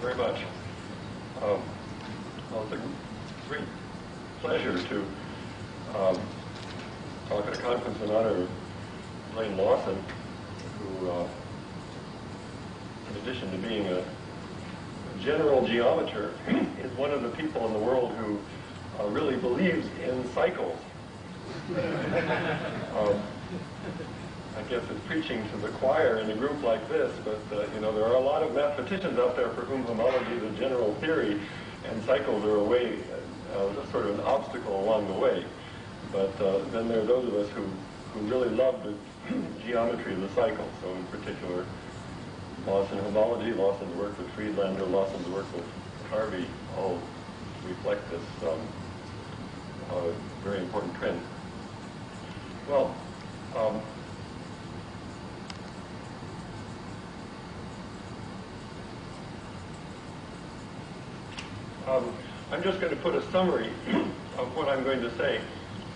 very much. Well, it's a great pleasure to talk at a conference in honor of Blaine Lawson, who, in addition to being a general geometer, is one of the people in the world who really believes in cycles. I guess it's preaching to the choir in a group like this, but you know, there are a lot of mathematicians out there for whom homology is a general theory, and cycles are a way, sort of an obstacle along the way. But then there are those of us who really love the geometry of the cycle. So in particular, Lawson homology, Lawson's work with Friedlander, Lawson's work with Harvey all reflect this very important trend. Well, I'm just going to put a summary of what I'm going to say.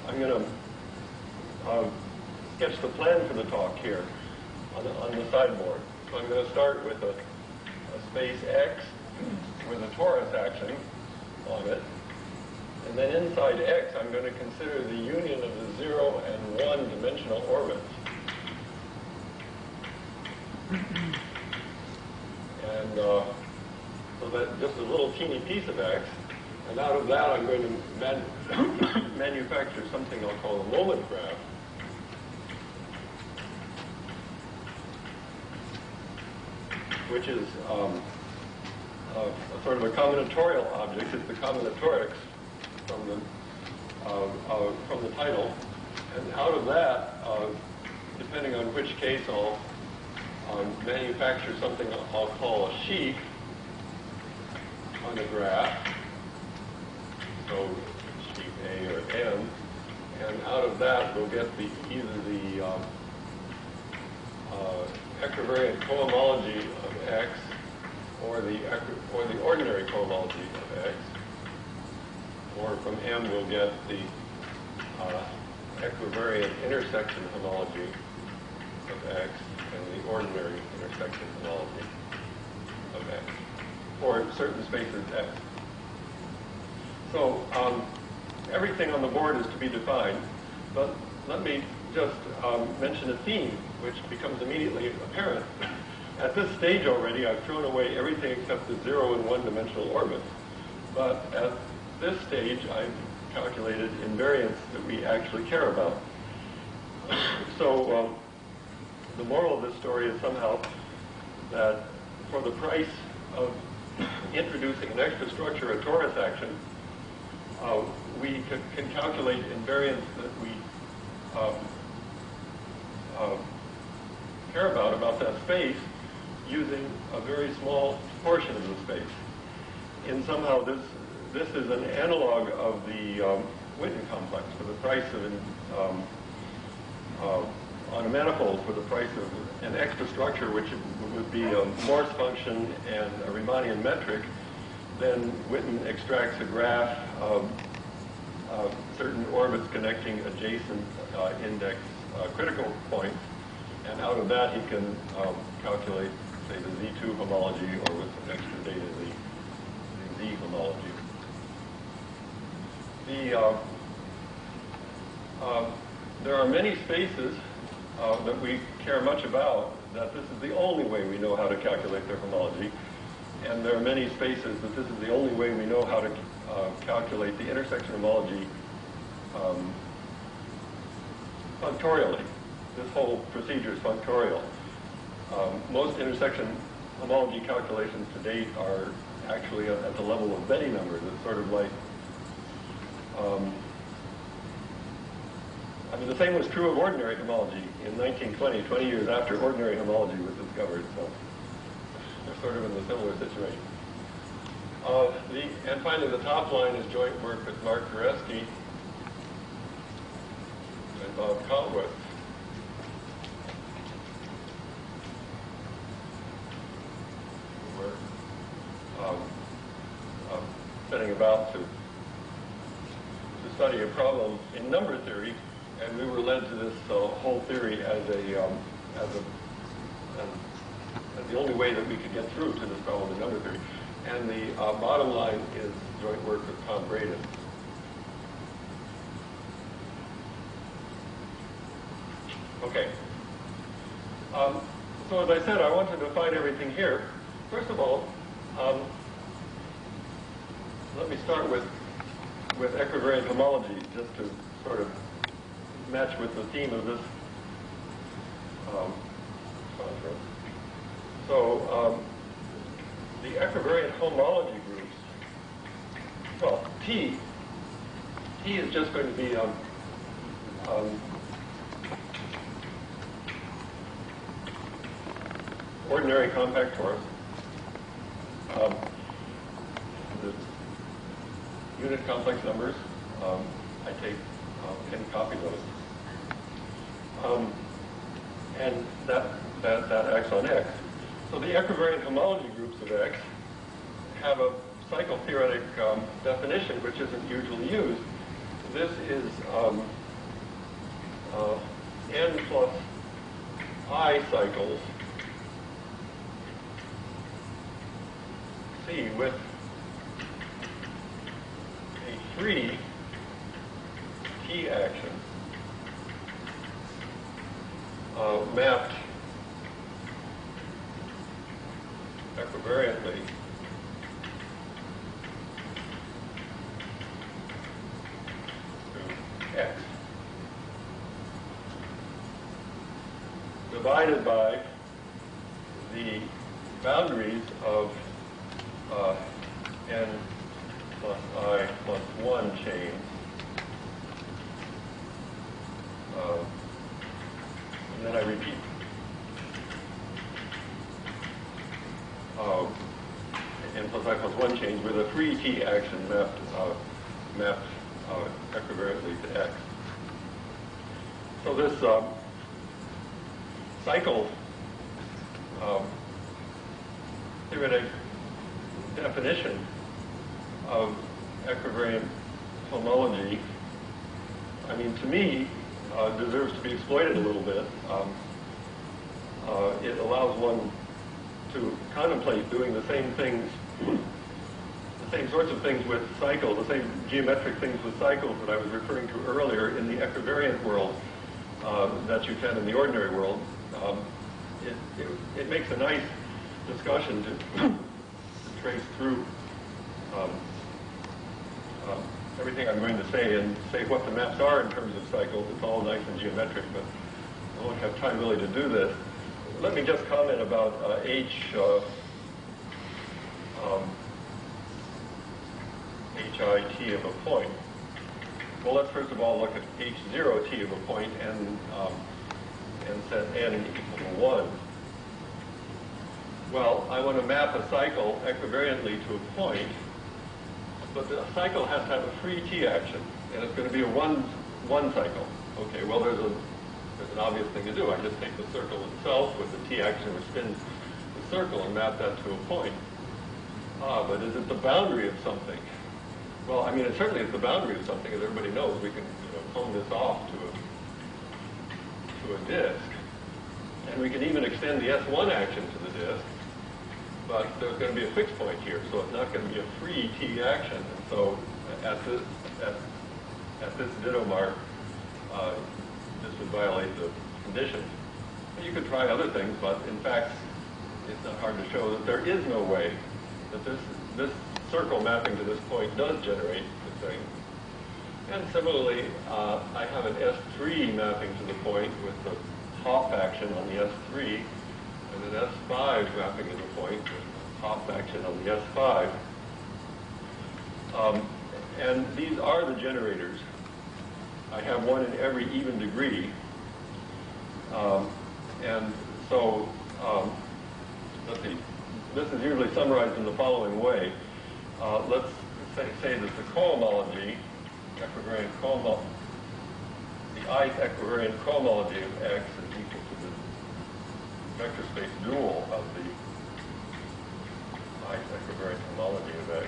I'm going to sketch the plan for the talk here on the sideboard. So I'm going to start with a space X with a torus action on it. And then inside X, I'm going to consider the union of the 0 and 1 dimensional orbits. And so that's just a little teeny piece of X. And out of that, I'm going to manufacture something I'll call a moment graph. Which is sort of a combinatorial object. It's the Combinatorics from the title. And out of that, depending on which case I'll manufacture something I'll call a sheaf on the graph. So sheaf A or M. And out of that, we'll get either the equivariant cohomology of X or the ordinary cohomology of X. Or from M, we'll get the equivariant intersection homology of X and the ordinary intersection homology of X for certain spaces X. So everything on the board is to be defined, but let me just mention a theme which becomes immediately apparent. At this stage already, I've thrown away everything except the 0 and 1 dimensional orbits. But at this stage, I've calculated invariants that we actually care about. So the moral of this story is somehow that for the price of introducing an extra structure, a torus action, we can calculate invariants that we care about that space using a very small portion of the space. And somehow this is an analog of the Witten complex for the price of on a manifold for the price of an extra structure, which would be a Morse function and a Riemannian metric. Then Witten extracts a graph of certain orbits connecting adjacent index critical points, and out of that he can calculate, say, the Z2 homology, or with some extra data, the Z homology. There are many spaces that we care much about that this is the only way we know how to calculate their homology, and there are many spaces that this is the only way we know how to calculate the intersection homology functorially. This whole procedure is functorial. Most intersection homology calculations to date are actually at the level of Betti numbers. It's sort of like, I mean, the same was true of ordinary homology in 1920, 20 years after ordinary homology was discovered. So they're sort of in a similar situation. And finally, the top line is joint work with Mark Goreski and Bob Caldwell. We're setting about to study a problem in number theory, and we were led to this whole theory as the only way that we could get through to this problem in number theory. And the bottom line is joint work of Tom Braden. Okay. So as I said, I want to define everything here. First of all, let me start with equivariant homology, just to sort of match with the theme of this conference. So the equivariant homology groups, well, T is just going to be ordinary compact torus. The unit complex numbers, I take any copy of those. And that acts on X. So the equivariant homology groups of X have a cycle-theoretic definition, which isn't usually used. This is n plus I cycles C with a free T action mapped equivariantly to X, divided by the boundaries of n plus I plus 1 chains and then I repeat n plus I plus 1 chains with a free T action mapped equivariantly to X. So this cycle theoretic definition of equivariant homology, I mean, to me, deserves to be exploited a little bit. It allows one to contemplate doing the same things, the same sorts of things with cycles, the same geometric things with cycles that I was referring to earlier in the equivariant world that you can in the ordinary world. It makes a nice discussion to trace through everything I'm going to say and say what the maps are in terms of cycles. It's all nice and geometric, but I won't have time really to do this. Let me just comment about HIT of a point. Well, let's first of all look at H0T of a point and set n equal to 1. Well, I want to map a cycle equivariantly to a point, but the cycle has to have a free T action, and it's going to be a one cycle. Okay, well, there's an obvious thing to do. I just take the circle itself with the T action which spins the circle and map that to a point. But is it the boundary of something? Well, I mean, it certainly is the boundary of something, as everybody knows. We can cone this off to a disk, and we can even extend the S1 action to the disk. But there's going to be a fixed point here, so it's not going to be a free T action. And so at this ditto mark, this would violate the condition. You could try other things, but in fact, it's not hard to show that there is no way that this circle mapping to this point does generate the thing. And similarly, I have an S3 mapping to the point with the hop action on the S3, and an S5 mapping to the point with hop action on the S5. And these are the generators. I have one in every even degree. And so, let's see, this is usually summarized in the following way. Let's say that the cohomology, equivariant cohomology, the ith equivariant cohomology of X is equal to the vector space dual of the ith equivariant homology of X.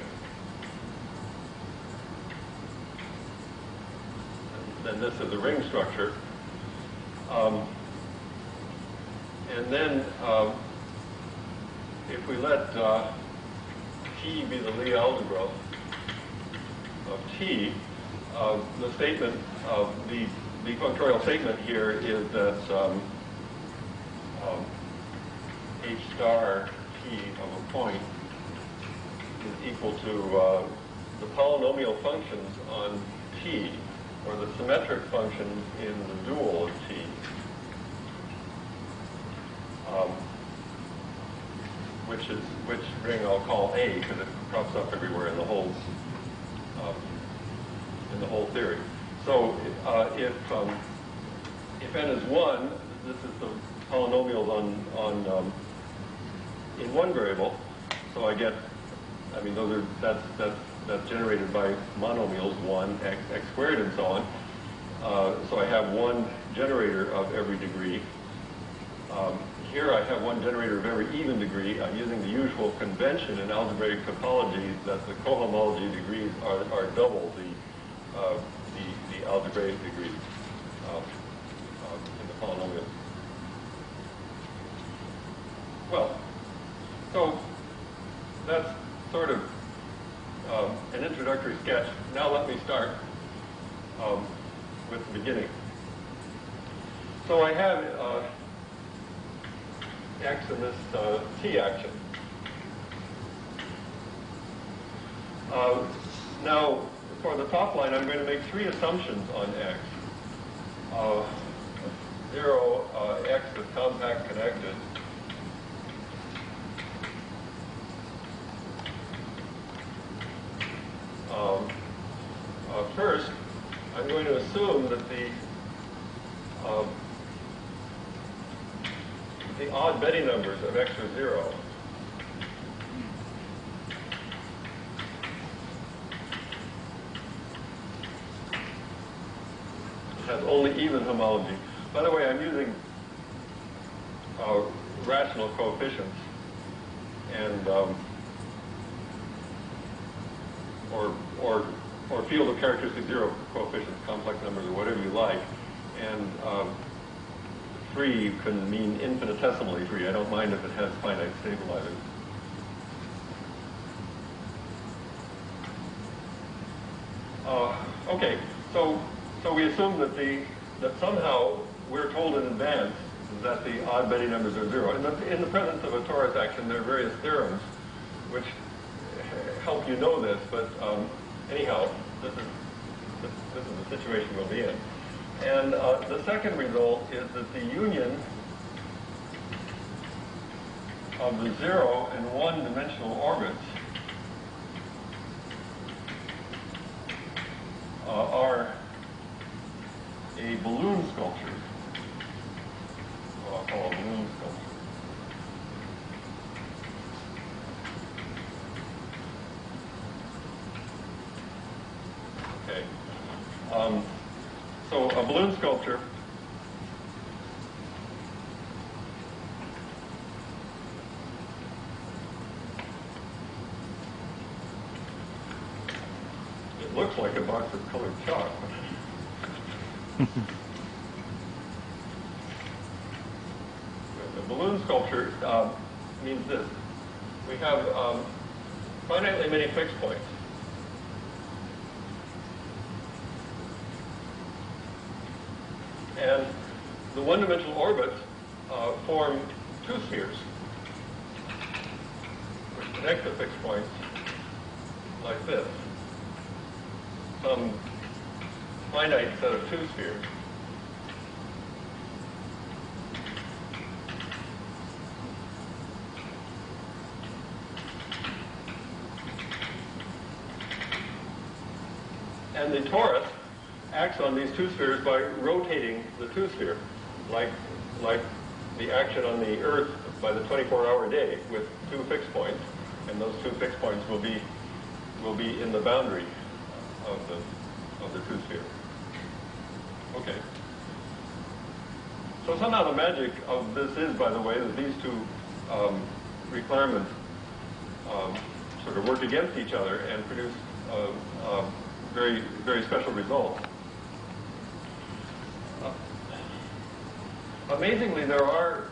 And then this is the ring structure. And then if we let T be the Lie algebra of T, the statement of the functorial statement here is that H star T of a point is equal to the polynomial functions on T, or the symmetric functions in the dual of T. Which ring I'll call A because it crops up everywhere in the whole theory. So if n is 1, this is the polynomials on in one variable. So I get, I mean, that's generated by monomials 1, x squared, and so on. So I have one generator of every degree. Here I have one generator of every even degree. I'm using the usual convention in algebraic topology that the cohomology degrees are double the algebraic degrees in the polynomials. Well, so that's sort of an introductory sketch. Now let me start with the beginning. So I have x in this T action. Now, for the top line, I'm going to make three assumptions on x. 0, x is compact connected. First, I'm going to assume that the odd Betty numbers of x are 0. It has only even homology. By the way, I'm using rational coefficients and or field of characteristic 0 coefficients, complex numbers, or whatever you like. And free can mean infinitesimally free. I don't mind if it has finite stabilizers. Okay, so we assume that somehow we're told in advance that the odd Betty numbers are 0. In the presence of a torus action, there are various theorems which help you know this, but anyhow, this is the situation we'll be in. And the second result is that the union of the 0 and 1-dimensional orbits are a balloon sculpture. What I'll call a balloon sculpture. Okay. So a balloon sculpture it looks like a box of colored chalk. The balloon sculpture means this. We have finitely many fixed points. And the one-dimensional orbits form two spheres, which connect the fixed points like this. Some finite set of two spheres. And the torus acts on these two spheres by rotating the two sphere, like the action on the Earth by the 24-hour day with two fixed points, and those two fixed points will be in the boundary of the two sphere. Okay. So somehow the magic of this is, by the way, that these two requirements sort of work against each other and produce very, very special results. Amazingly, there are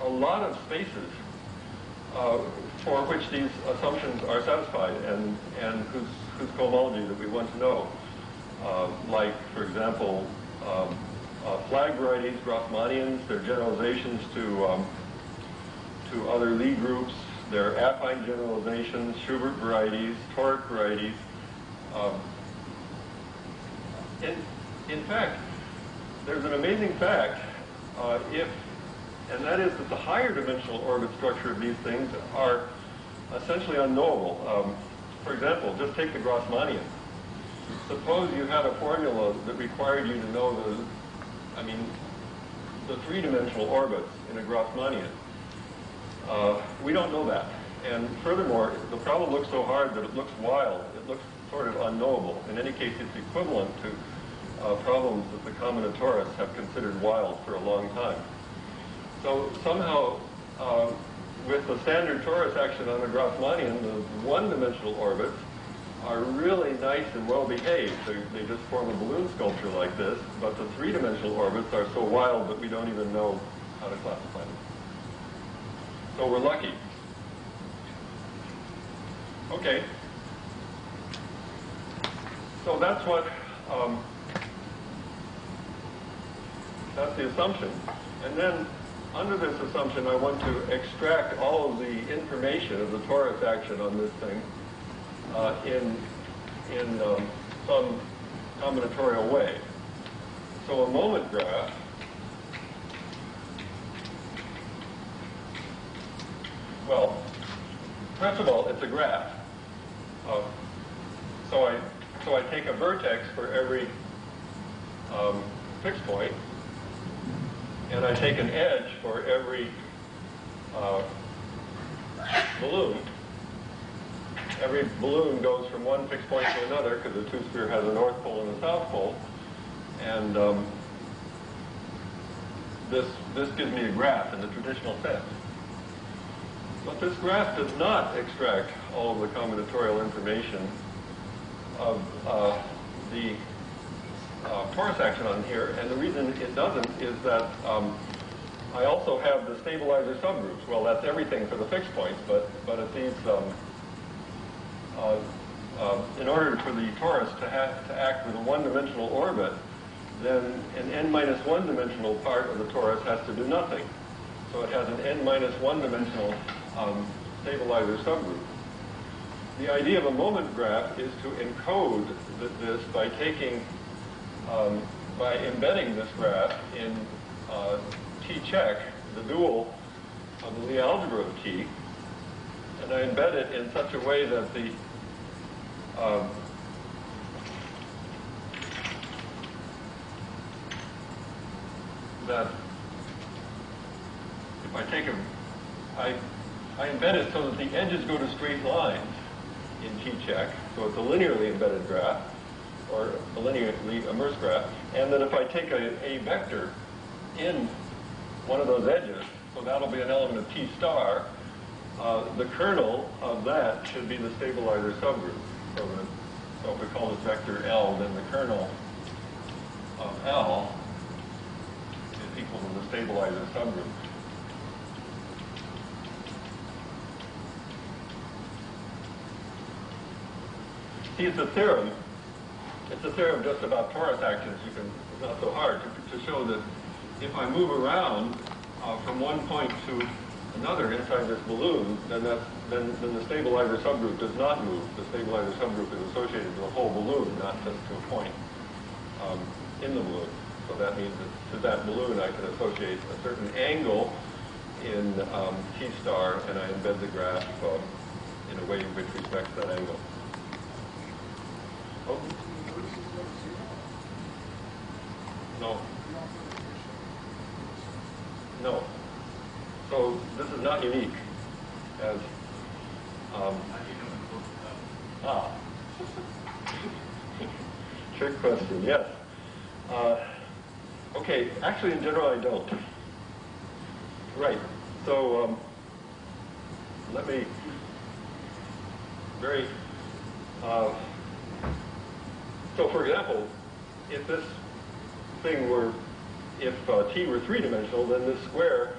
a lot of spaces for which these assumptions are satisfied and whose cohomology that we want to know. Like, for example, flag varieties, Grassmannians, they're generalizations to other Lie groups. They're affine generalizations, Schubert varieties, toric varieties. In fact, there's an amazing fact, and that is that the higher dimensional orbit structure of these things are essentially unknowable. For example, just take the Grassmannian. Suppose you had a formula that required you to know the three-dimensional orbits in a Grassmannian. We don't know that. And furthermore, the problem looks so hard that it looks wild. It looks sort of unknowable. In any case, it's equivalent to problems that the Combinatorics have considered wild for a long time. So somehow, with the standard torus action on a Grassmannian, the one-dimensional orbits are really nice and well-behaved. They just form a balloon sculpture like this, but the three-dimensional orbits are so wild that we don't even know how to classify them. So we're lucky. Okay. So that's what, that's the assumption. And then under this assumption, I want to extract all of the information of the torus action on this thing in some combinatorial way. So a moment graph well, first of all, it's a graph. So I take a vertex for every fixed point, and I take an edge for every balloon. Every balloon goes from one fixed point to another because the two-sphere has a north pole and a south pole, and this gives me a graph in the traditional sense. But this graph does not extract all of the combinatorial information of the torus action on here, and the reason it doesn't is that I also have the stabilizer subgroups. Well, that's everything for the fixed points, but at these, in order for the torus to act with a one-dimensional orbit, then an n-1 dimensional part of the torus has to do nothing. So it has an n-1 dimensional stabilizer subgroup. The idea of a moment graph is to encode this by taking, by embedding this graph in T check, the dual of the Lie algebra of T, and I embed it in such a way that the if I take I embed it so that the edges go to straight lines in T-check, so it's a linearly embedded graph, or a linearly immersed graph, and then if I take a vector in one of those edges, so that'll be an element of T star, the kernel of that should be the stabilizer subgroup. So if we call this vector L, then the kernel of L is equal to the stabilizer subgroup. See, it's a theorem. It's a theorem just about torus actions. It's not so hard to show that if I move around from one point to another inside this balloon, then the stabilizer subgroup does not move. The stabilizer subgroup is associated to the whole balloon, not just to a point in the balloon. So that means that to that balloon I can associate a certain angle in T star, and I embed the graph in a way which respects that angle. Oh. No. No. So this is not unique as trick question, yes. Okay, actually in general I don't. Right. So let me so for example, if this thing were, if T were three-dimensional, then this square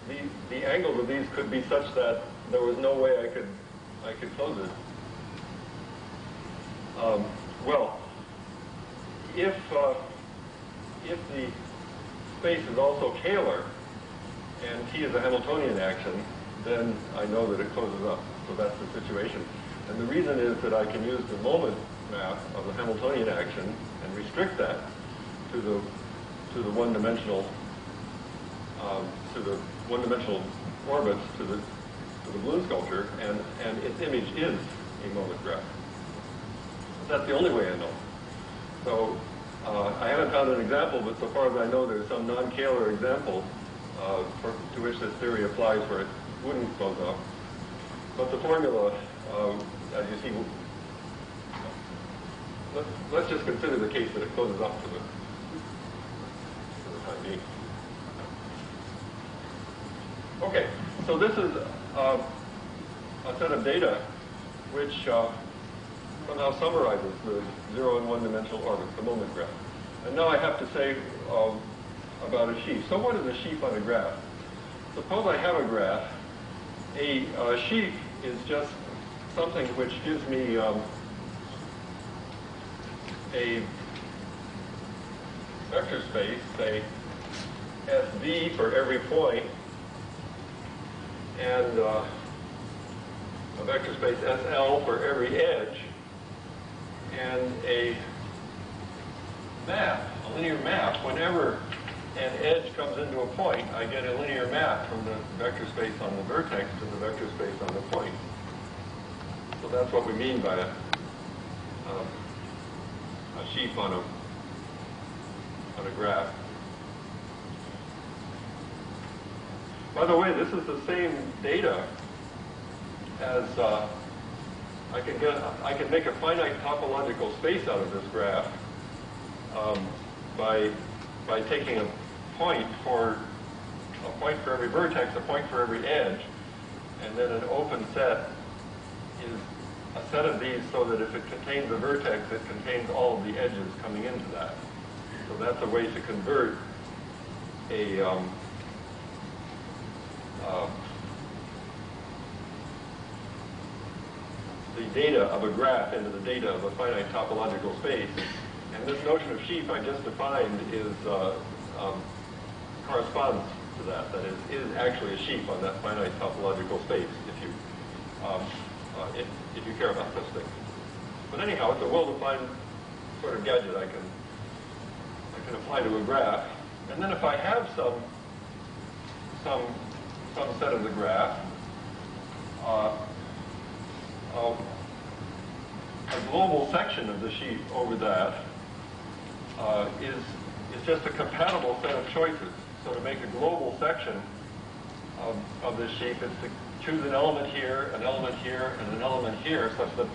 the angles of these could be such that there was no way I could close it. Well, if the space is also Kähler and T is a Hamiltonian action, then I know that it closes up. So that's the situation. And the reason is that I can use the moment map of the Hamiltonian action and restrict that to the one-dimensional orbits to the balloon sculpture, and its image is a moment graph. That's the only way I know. So I haven't found an example, but so far as I know, there's some non-Kähler example to which this theory applies where it wouldn't close up. But the formula, as you see, let's just consider the case that it closes up for the time being. Okay, so this is a set of data which somehow summarizes the 0 and 1-dimensional orbits, the moment graph. And now I have to say about a sheaf. So what is a sheaf on a graph? Suppose I have a graph. A sheaf is just something which gives me a vector space, say SV for every point, and a vector space SL for every edge, and a map, a linear map. Whenever an edge comes into a point, I get a linear map from the vector space on the vertex to the vector space on the point. So that's what we mean by a sheaf on a graph. By the way, this is the same data as I can make a finite topological space out of this graph by taking a point for every vertex, a point for every edge, and then an open set is a set of these so that if it contains a vertex, it contains all of the edges coming into that. So that's a way to convert the data of a graph into the data of a finite topological space. And this notion of sheaf I just defined corresponds to that. That is actually a sheaf on that finite topological space if you care about such things. But anyhow, it's a well-defined sort of gadget I can apply to a graph. And then if I have some set of the graph, a global section of the sheaf over that is just a compatible set of choices. So to make a global section of this sheaf is to choose an element here, and an element here, such that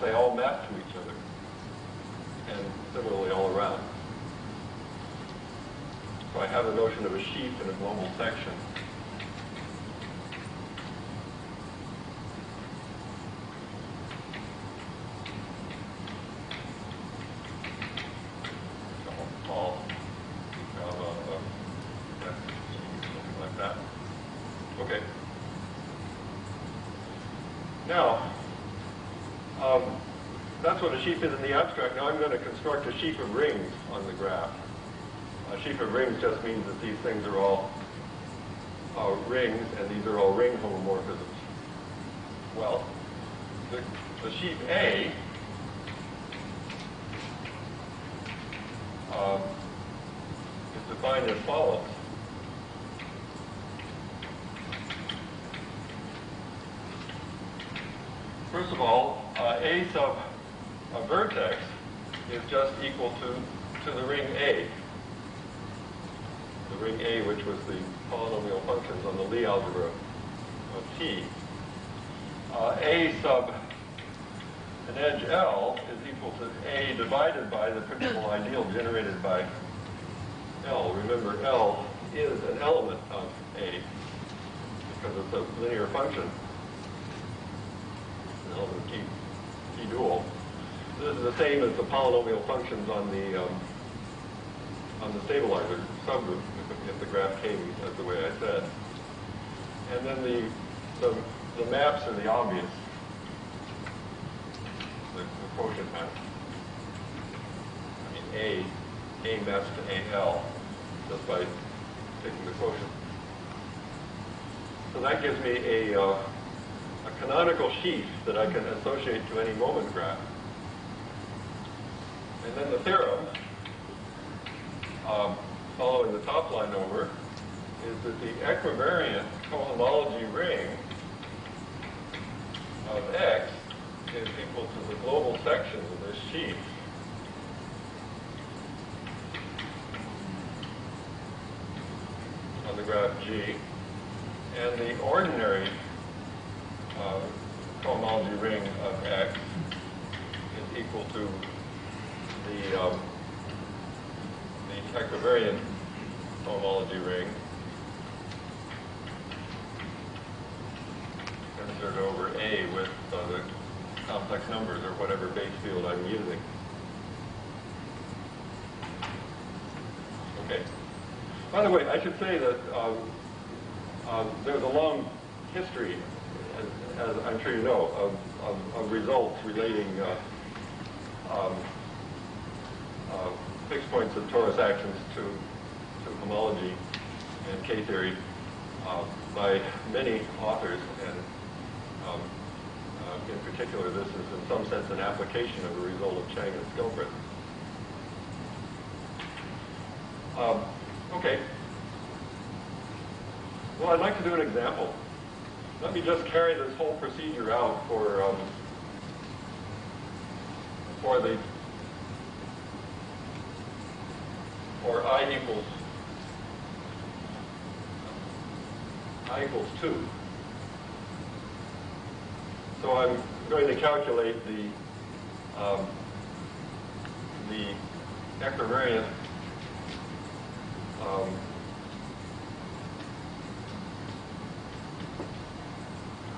they all map to each other, and similarly all around. So I have the notion of a sheaf in a global section. Okay. Now, that's what a sheaf is in the abstract. Now I'm going to construct a sheaf of rings on the graph. A sheaf of rings just means that these things are all rings, and these are all ring homomorphisms. Well, the sheaf A is defined as follows. First of all, A sub a vertex is just equal to the ring A. The ring A, which was the polynomial functions on the Lie algebra of T. A sub an edge L is equal to A divided by the principal ideal generated by L. Remember, L is an element of A because it's a linear function. An element of T dual. This is the same as the polynomial functions on the on the stabilizer subgroup if the graph came as the way I said. And then the maps are the obvious, the quotient maps. I mean, A maps to AL just by taking the quotient. So that gives me a canonical sheaf that I can associate to any moment graph. And then the theorem, following the top line over, is that the equivariant cohomology ring of X is equal to the global section of this sheaf on the graph G, and the ordinary cohomology ring of X is equal to the equivariant cohomology ring considered over A with the complex numbers or whatever base field I'm using. Okay. By the way, I should say that there's a long history, as I'm sure you know, of results relating fixed points of torus actions to homology and K-theory by many authors, and in particular this is in some sense an application of a result of Chang and Skilbreath. Okay. Well, I'd like to do an example. Let me just carry this whole procedure out for I equals 2. So I'm going to calculate the equivariant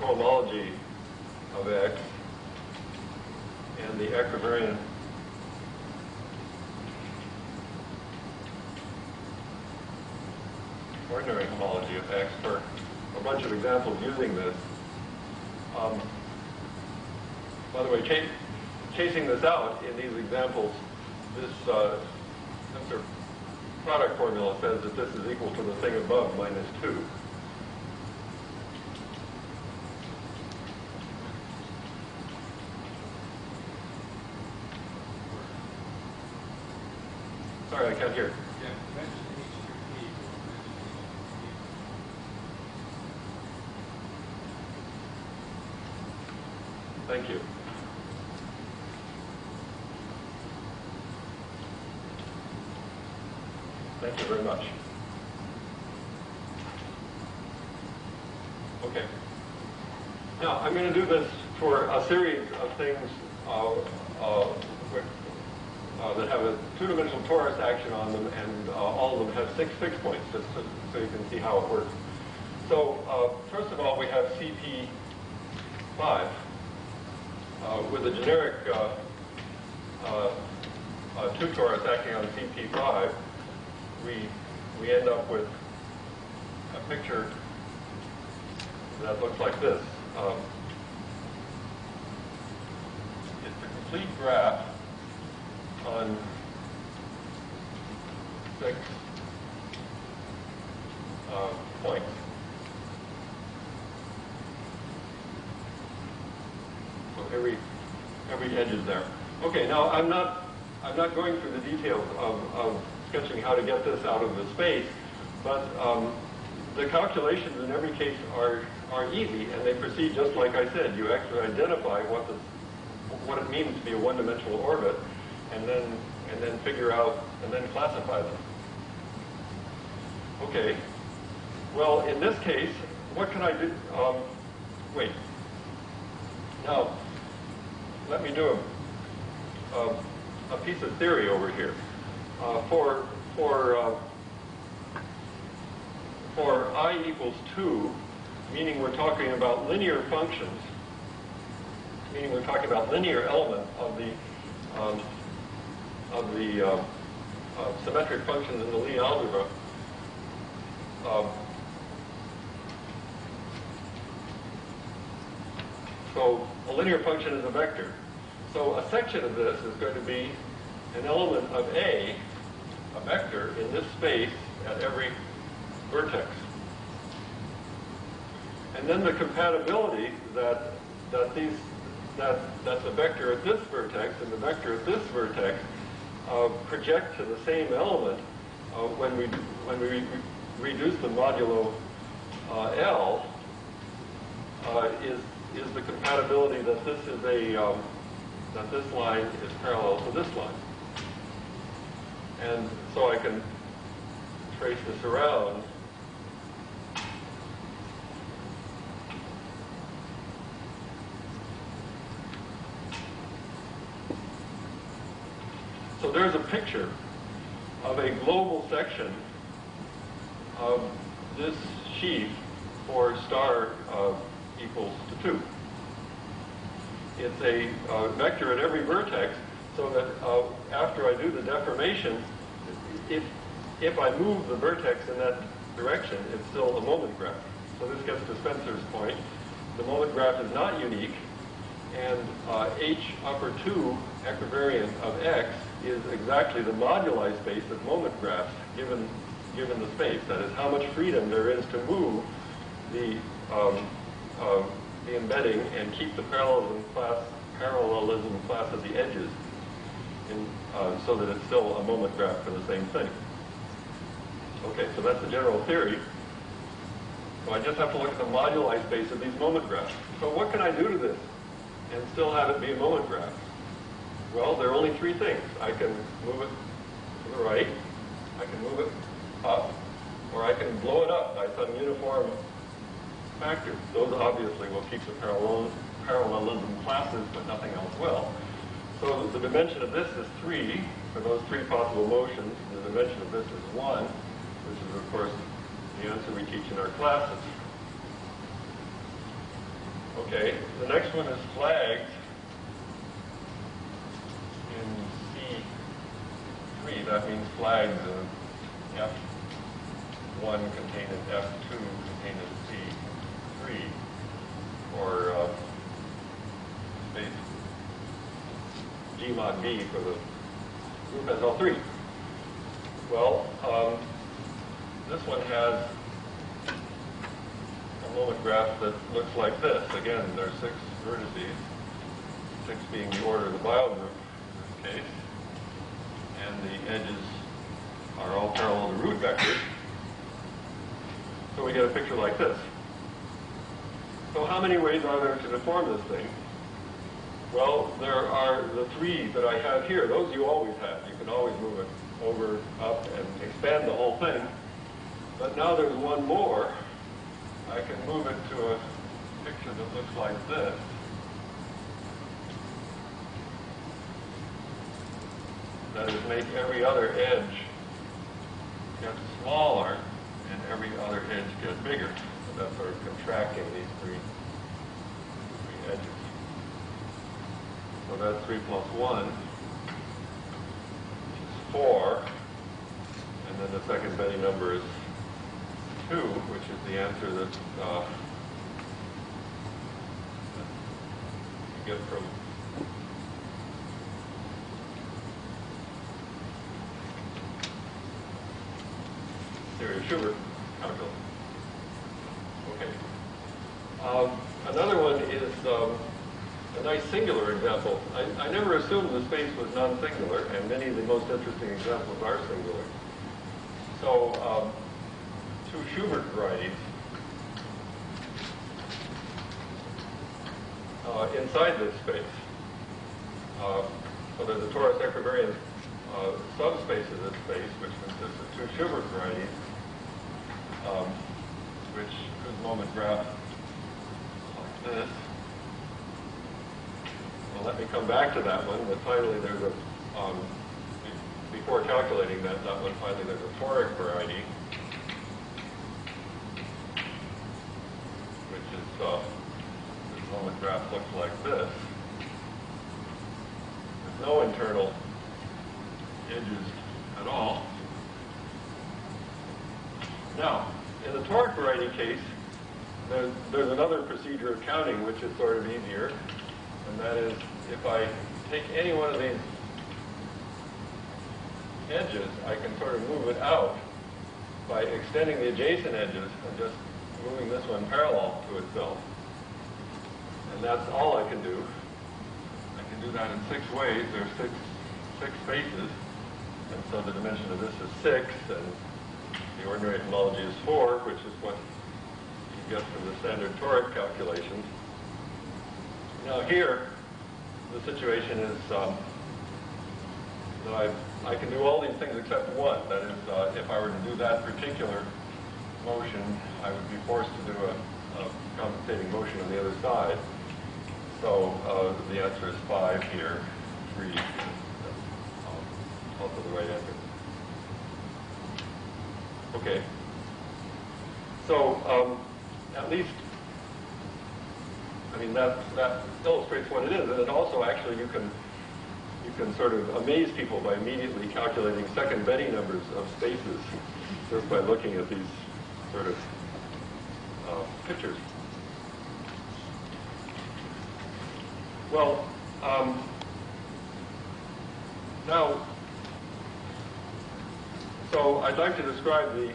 cohomology of X and the equivariant ordinary homology of X for a bunch of examples using this. By the way, chasing this out in these examples, this product formula says that this is equal to the thing above minus 2. Sorry, I can't hear. Thank you. Thank you very much. Okay. Now, I'm going to do this for a series of things that have a two-dimensional torus action on them, and all of them have 6 fixed points, just so you can see how it works. So, first of all, we have CP5. With a generic 2 torus acting on CP5, we end up with a picture that looks like this. It's a complete graph on 6 points. So every edge is there. Okay, now I'm not going through the details of sketching how to get this out of the space, but the calculations in every case are easy, and they proceed just like I said. You actually identify what it means to be a one-dimensional orbit, and then figure out and then classify them. Okay. Well, in this case, what can I do? Wait. Now, let me do a piece of theory over here. For I equals 2, meaning we're talking about linear functions, meaning we're talking about linear elements of the symmetric functions in the Lie algebra. So a linear function is a vector. So a section of this is going to be an element of a vector in this space at every vertex. And then the compatibility that the vector at this vertex and the vector at this vertex project to the same element when we reduce the modulo L is the compatibility that this is that this line is parallel to this line. And so I can trace this around. So there's a picture of a global section of this sheaf for star equals to 2. It's a vector at every vertex, so that after I do the deformation, if I move the vertex in that direction, it's still a moment graph. So this gets to Spencer's point. The moment graph is not unique, and H upper 2 equivariant of X is exactly the moduli space of moment graphs given the space. That is, how much freedom there is to move the embedding and keep the parallelism class at the edges so that it's still a moment graph for the same thing. Okay, so that's the general theory. So I just have to look at the moduli space of these moment graphs. So what can I do to this and still have it be a moment graph? Well, there are only three things. I can move it to the right, I can move it up, or I can blow it up by some uniform factor. Those obviously will keep the parallelism classes, but nothing else will. So the dimension of this is 3 for those three possible motions. The dimension of this is 1, which is, of course, the answer we teach in our classes. Okay, the next one is flagged in C3. That means flags in F1 contained in F2 contained in C3, or space G mod B for the group has all 3. Well, this one has a moment graph that looks like this. Again, there are 6 vertices, 6 being the order of the Bio group in this case, and the edges are all parallel to root vectors. So we get a picture like this. So how many ways are there to deform this thing? Well, there are the 3 that I have here. Those you always have. You can always move it over, up, and expand the whole thing. But now there's one more. I can move it to a picture that looks like this. That is, make every other edge get smaller and every other edge get bigger. So that's sort of contracting these three edges. So that's 3 plus 1, which is 4. And then the second Benny number is 2, which is the answer that you get from theory of Schubert calculus. Okay. Another one is a nice singular example. I never assumed the space was non-singular, and many of the most interesting examples are singular. So, 2 Schubert varieties inside this space. So there's a torus equivariant subspace of this space, which consists of 2 Schubert varieties, whose moment graph like this. Well, let me come back to that one, but finally there's a, before calculating that one, finally there's a toric variety, which is, this moment graph looks like this. There's no internal edges at all. Now, in the toric variety case, there's another procedure of counting which is sort of easier, and that is if I take any one of these edges, I can sort of move it out by extending the adjacent edges and just moving this one parallel to itself. And that's all I can do. I can do that in 6 ways. There are six spaces, and so the dimension of this is 6, and the ordinary homology is 4, which is what you get from the standard toric calculations. Now here, the situation is that I can do all these things except one. That is, if I were to do that particular motion, I would be forced to do a compensating motion on the other side. So the answer is 5 here, 3 is also the right answer. Okay. So at least, I mean, that illustrates what it is, and it also actually you can sort of amaze people by immediately calculating second Benny numbers of spaces just by looking at these sort of pictures. Well, now, so I'd like to describe the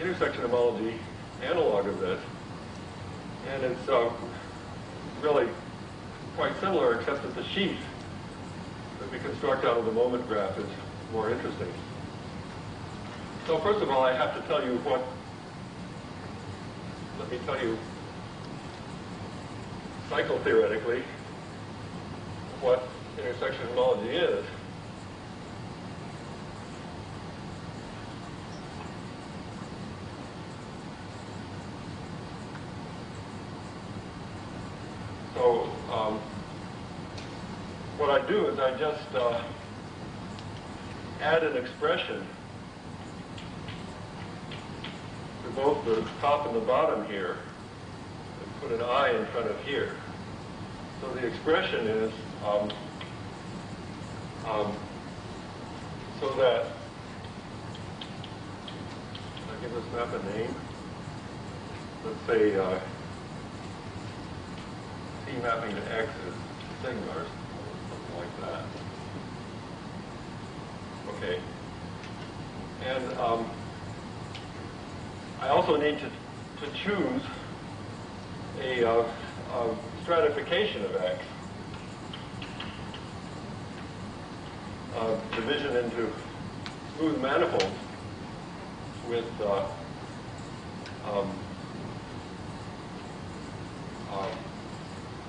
intersection homology analog of this, and it's really quite similar, except that the sheet that we construct out of the moment graph is more interesting. So first of all, I have to tell you let me tell you cycle theoretically what intersection homology is. So what I do is I just add an expression to both the top and the bottom here and put an I in front of here. So the expression is so that, I'll give this map a name. Let's say C mapping to X is sigma or something like that. Okay. And I also need to choose a stratification of X. Division into smooth manifolds with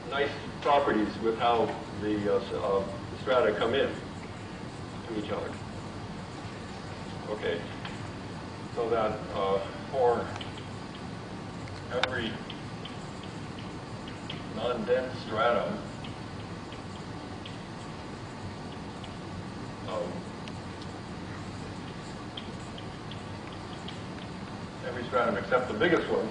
nice properties with how the strata come in to each other. Okay, so that for every non-dense stratum, every stratum except the biggest one,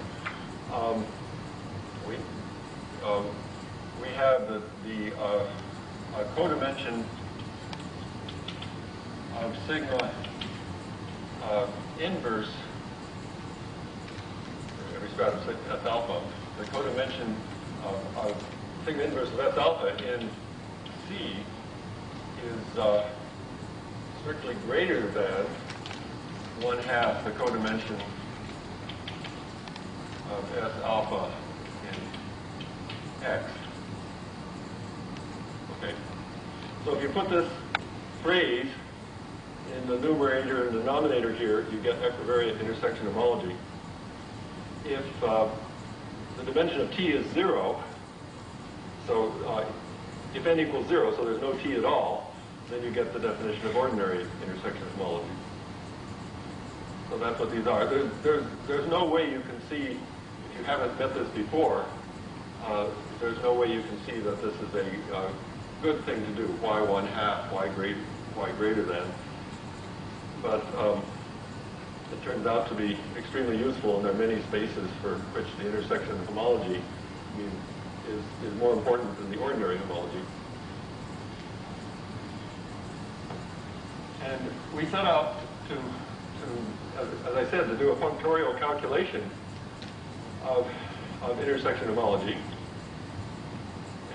we have the codimension of sigma inverse, every stratum S alpha, the codimension of sigma inverse of S alpha in C is strictly greater than 1/2 the codimension of S alpha in X. Okay. So if you put this phrase in the numerator and denominator here, you get equivariant intersection homology. If the dimension of T is 0, so if n equals 0, so there's no T at all, then you get the definition of ordinary intersection homology. So that's what these are. There's no way you can see, if you haven't met this before, there's no way you can see that this is a good thing to do. Why 1/2? Why greater than? But it turns out to be extremely useful, and there are many spaces for which the intersection homology is more important than the ordinary homology. And we set out to as I said, to do a functorial calculation of intersection homology.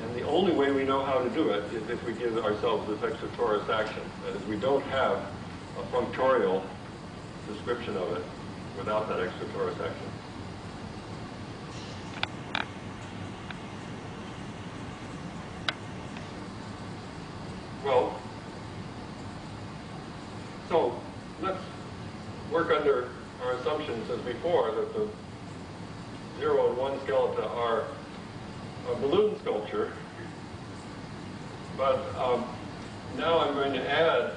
And the only way we know how to do it is if we give ourselves this extra torus action. That is, we don't have a functorial description of it without that extra torus action. Well, so let's work under our assumptions as before that the 0 and 1 skeleta are a balloon sculpture. But now I'm going to add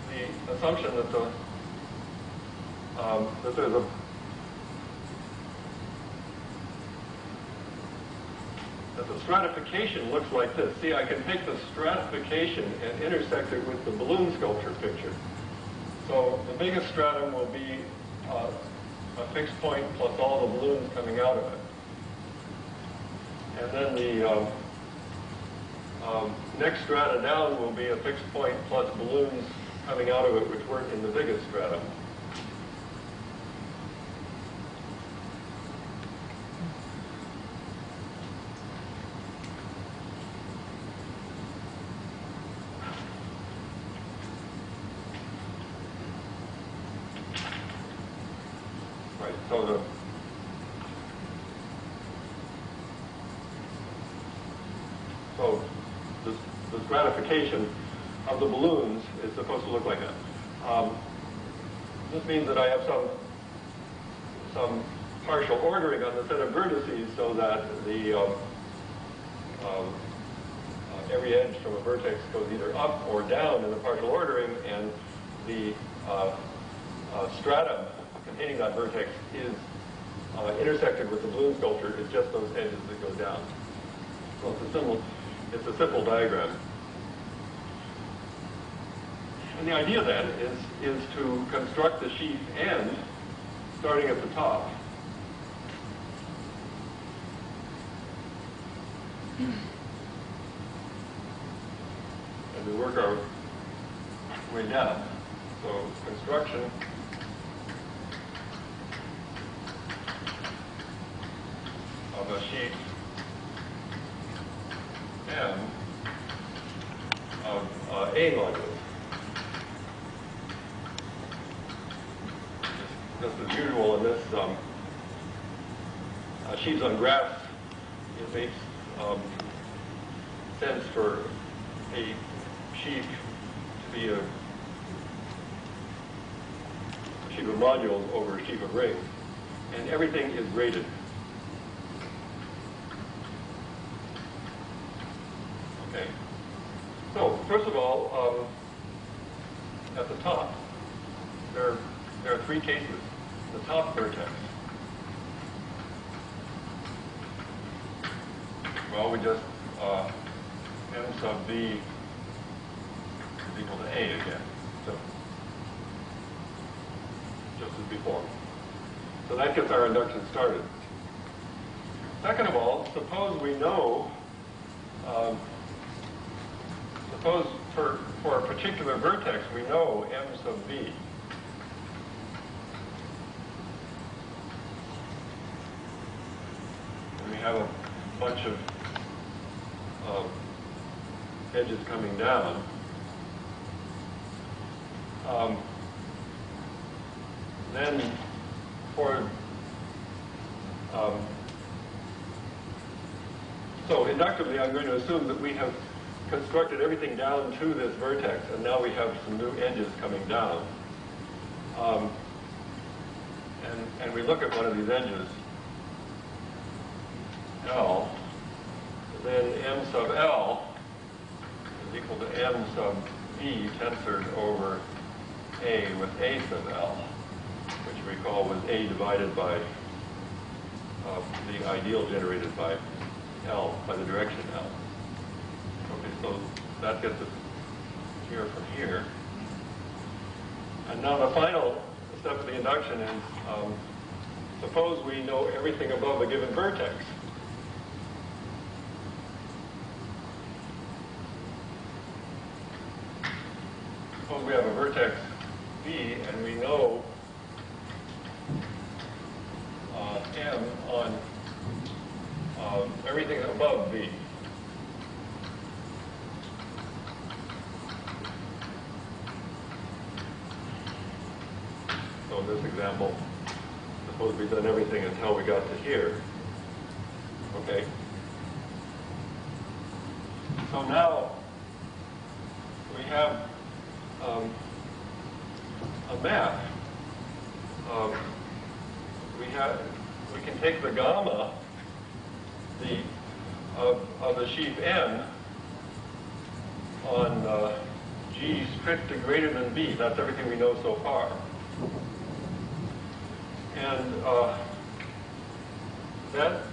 the assumption that there's a that the stratification looks like this. See, I can take the stratification and intersect it with the balloon sculpture picture. So the biggest stratum will be a fixed point plus all the balloons coming out of it. And then the next strata down will be a fixed point plus balloons coming out of it, which weren't in the biggest stratum. So the stratification of the balloons is supposed to look like that. This means that I have some partial ordering on the set of vertices so that the every edge from a vertex goes either up or down in the partial ordering, and the stratum containing that vertex is intersected with the balloon sculpture is just those edges that go down. So it's a simple diagram. And the idea then is to construct the sheaf end starting at the top. And we work our way down. So construction of a sheaf M of A modulus. Just as usual in this, sheaves on graphs, it makes sense for a sheaf to be a sheaf of modules over a sheaf of rings. And everything is graded. Okay. So, first of all, at the top, there are three cases. The top vertex. Well, we just, M sub B is equal to A again. So, just as before. So that gets our induction started. Second of all, suppose we know, suppose for a particular vertex we know M sub B. And we have a bunch of edges coming down. Then for so inductively, I'm going to assume that we have constructed everything down to this vertex, and now we have some new edges coming down. And we look at one of these edges, L, then M sub L is equal to M sub B tensored over A with A sub L, which we recall was A divided by the ideal generated by L, by the direction L. Okay, so that gets us here from here. And now the final step of the induction is, suppose we know everything above a given vertex. vertex B, and we know M on everything above B. So in this example, suppose we've done everything until we got to here. Okay. So now we have a map. We can take the gamma of the sheaf n on G strict to greater than B. That's everything we know so far. And that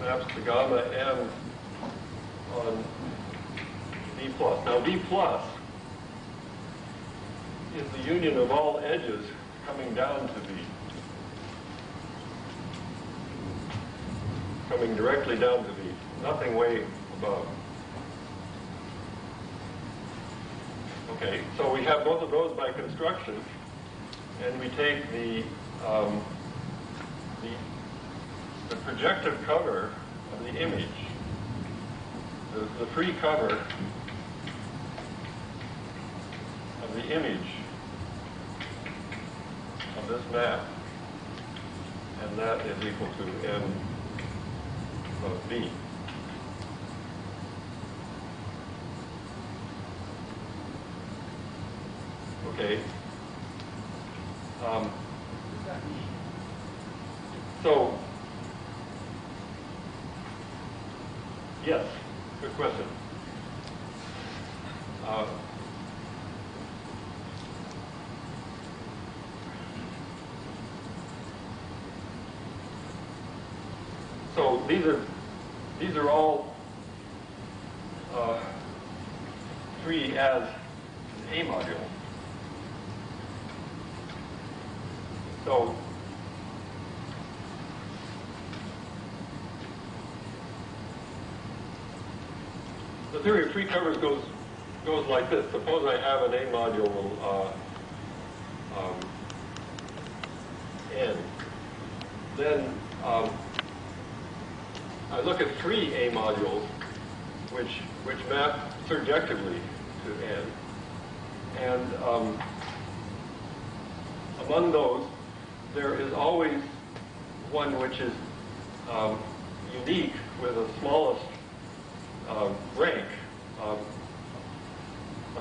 maps the gamma m on B plus. Now B plus is the union of all edges coming down to B. Coming directly down to B. Nothing way above. Okay, so we have both of those by construction, and we take the projective cover of the image, the free cover of the image of this map, and that is equal to M of B. Okay. So, yes, good question. So these are all free as an A module. So the theory of free covers goes like this. Suppose I have an A module N. Then I look at three A modules which map surjectively to N. And among those, there is always one which is unique with the smallest rank. A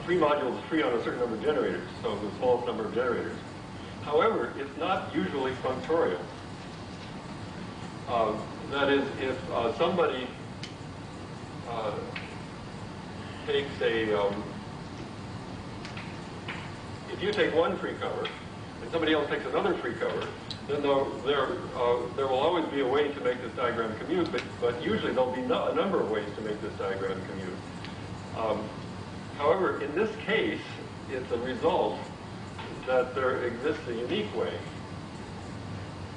free module is free on a certain number of generators, so the smallest number of generators. However, it's not usually functorial. That is, if somebody takes if you take one free cover, and somebody else takes another free cover, then there will always be a way to make this diagram commute, but usually there'll be a number of ways to make this diagram commute. However, in this case, it's a result that there exists a unique way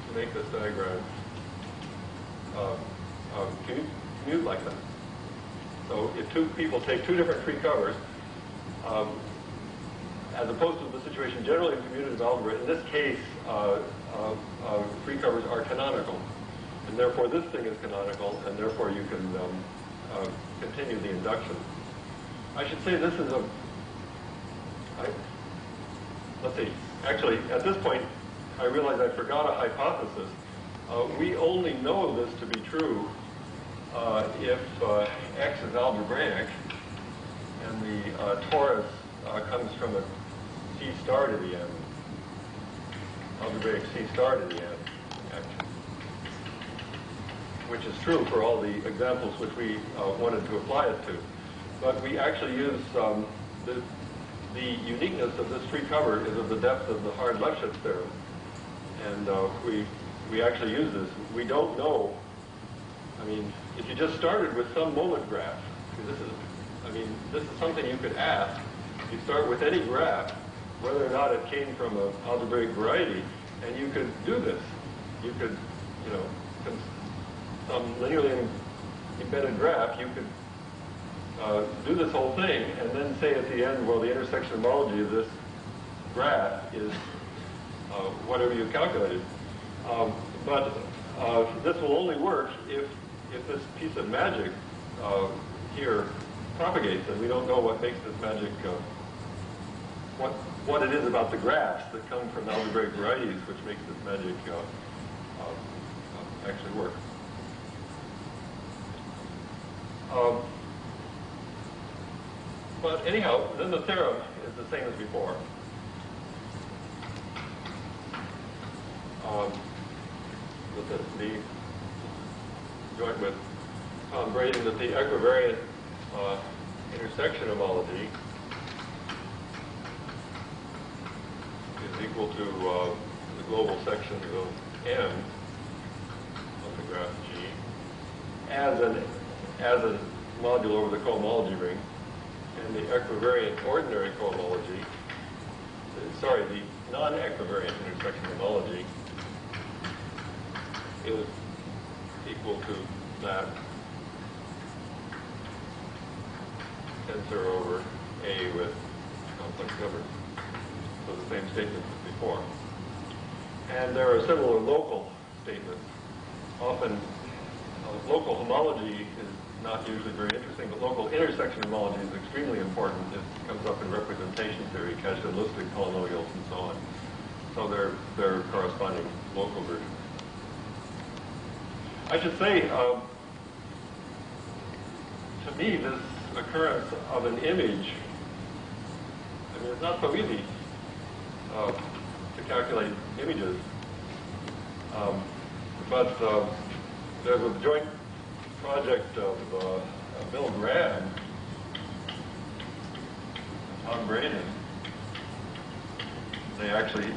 to make this diagram commute like that. So if two people take two different free covers, as opposed to the situation generally in commutative algebra, in this case, free covers are canonical. And therefore, this thing is canonical, and therefore you can continue the induction. I should say this is let's see, actually, at this point, I realize I forgot a hypothesis. We only know this to be true if X is algebraic, and the torus comes from a C star to the n, algebraic C star to the n, actually, which is true for all the examples which we wanted to apply it to. But we actually use the uniqueness of this free cover is of the depth of the Hard-Lefschetz theorem, and we actually use this. We don't know. I mean, if you just started with some moment graph, this is something you could ask. You start with any graph, whether or not it came from an algebraic variety, and you could do this. You could, some linearly embedded graph, you could do this whole thing and then say at the end, well, the intersection homology of this graph is whatever you calculated. But this will only work if this piece of magic here propagates, and we don't know what makes this magic, what it is about the graphs that come from algebraic varieties which makes this magic actually work. But anyhow, then the theorem is the same as before. With this be joined with Braden that the equivariant intersection homology is equal to the global sections of M of the graph G as a module over the cohomology ring, and the equivariant ordinary cohomology, sorry, the non-equivariant intersection homology is equal to that tensor over A with complex numbers. So the same statement as before. And there are similar local statements. Often local homology is not usually very interesting, but local intersection homology is extremely important. It comes up in representation theory, casualistic polynomials, and so on. So they're corresponding local versions. I should say, to me, this occurrence of an image, I mean, it's not so easy to calculate images. But there's a joint project of Bill Graham and Tom Braden. They actually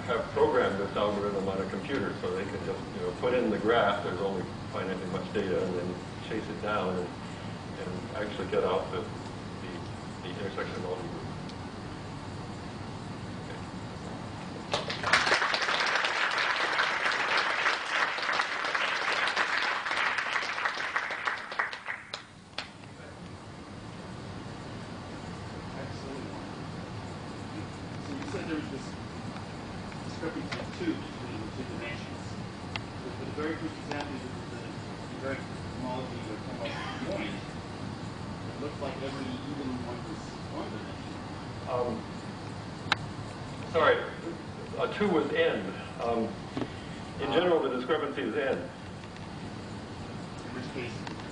have programmed this algorithm on a computer, so they can just put in the graph. There's only finitely much data, and then chase it down and actually get out the intersection homology group. Sorry, 2 was end. In general, the discrepancy is end. In which case,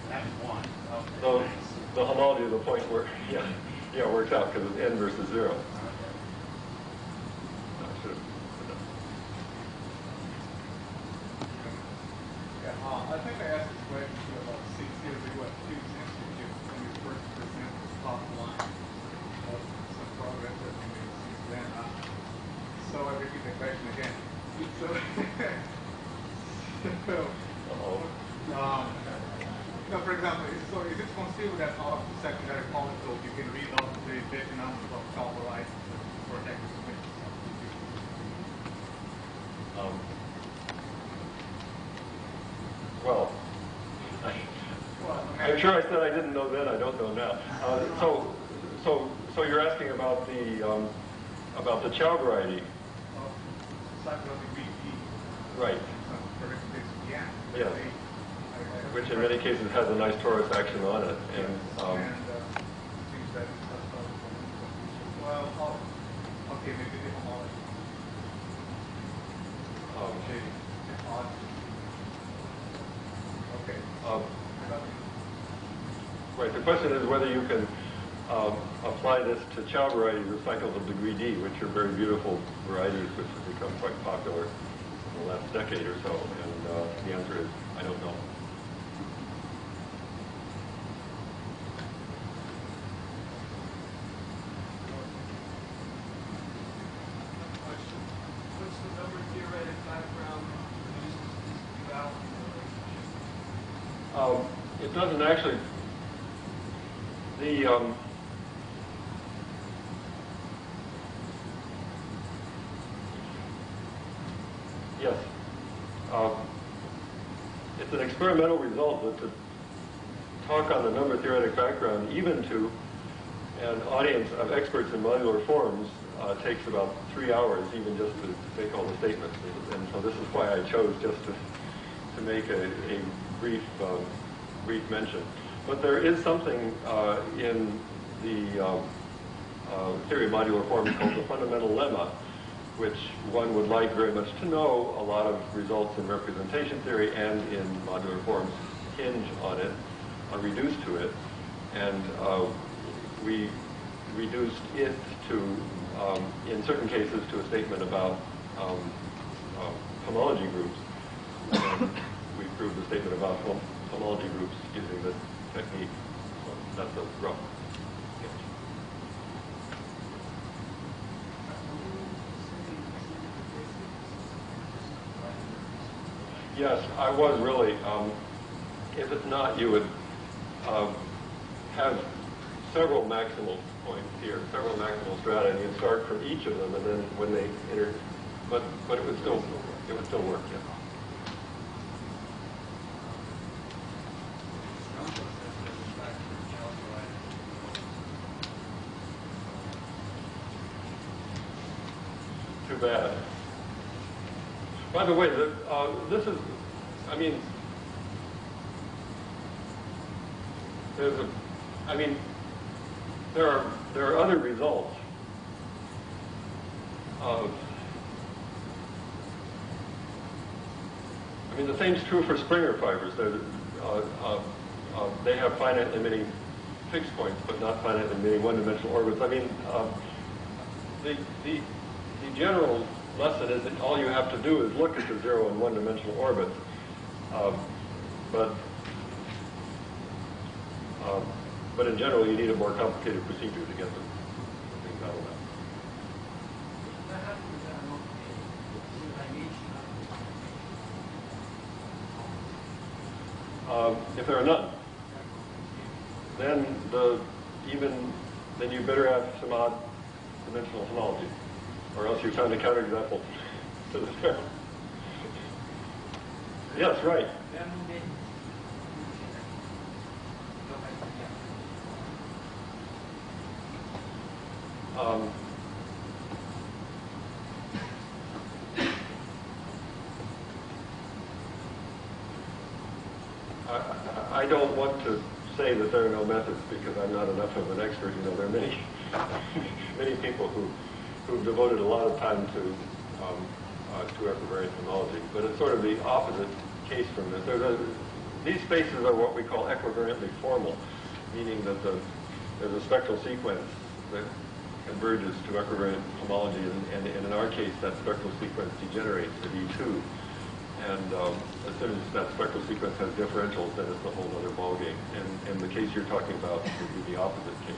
that's 1. So the homology of the point where, yeah, it works out because it's n versus 0. I think I asked this question to you about 6 years ago at Q Institute when you first presented the top line of some progress that we made since then. So I repeat the question again. So, for example, is it conceivable that out of the secondary polytope you can read out the big number of cowboys for Vertex? Well, I'm sure I said I didn't know then. I don't know now. So you're asking about the Chow variety, right? Yes. Which in many cases has a nice torus action on it, and well, okay, maybe the homology. Right. The question is whether you can apply this to Chow varieties of cycles of degree D, which are very beautiful varieties which have become quite popular in the last decade or so. And the answer is, I don't know. What's the number theoretic background used to relationship? It doesn't actually. Yes. It's an experimental result that the talk on the number theoretic background, even to an audience of experts in modular forms, takes about 3 hours, even just to make all the statements. And so this is why I chose just to make a brief mention. But there is something in the theory of modular forms called the Fundamental Lemma, which one would like very much to know. A lot of results in representation theory and in modular forms hinge on it, are reduced to it, and we reduced it to, in certain cases, to a statement about homology groups. And we proved the statement about homology groups using this technique. So that's a rough sketch. Yes, I was really. If it's not, you would have several maximal points here, several maximal strata, and you'd start from each of them, and then when they enter, but it would still work. Yeah. Too bad. By the way, this is, I mean, there are other results of, the same's true for Springer fibers. They have finitely many fixed points, but not finitely many one-dimensional orbits. The general lesson is that all you have to do is look at the 0 and one-dimensional orbits, but in general, you need a more complicated procedure to get them things out of that. If there are none, then you better have some odd dimensional homology, or else you found a counterexample to this term. Yes, right. I don't want to say that there are no methods because I'm not enough of an expert. There are many, many people who've devoted a lot of time to equivariant homology, but it's sort of the opposite case from this. These spaces are what we call equivariantly formal, meaning that there's a spectral sequence that converges to equivariant homology, and in our case, that spectral sequence degenerates to E2. And as soon as that spectral sequence has differentials, then it's a whole other ballgame. And the case you're talking about would be the opposite case.